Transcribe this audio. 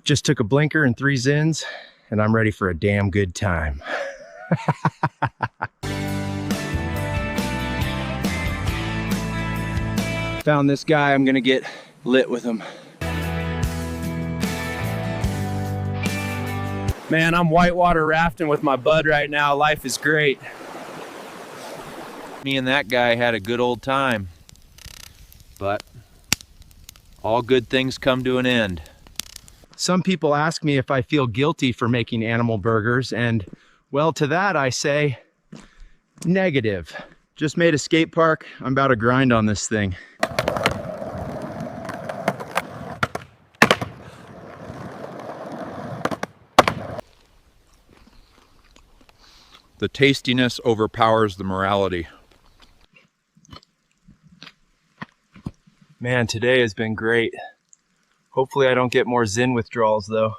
Just took a blinker and 3 Zins, and I'm ready for a damn good time. Found this guy, I'm gonna get lit with him. Man, I'm whitewater rafting with my bud right now. Life is great. Me and that guy had a good old time, but all good things come to an end. Some people ask me if I feel guilty for making animal burgers, and well, to that I say negative. Just made a skate park. I'm about to grind on this thing. The tastiness overpowers the morality. Man, today has been great. Hopefully I don't get more Zin withdrawals though.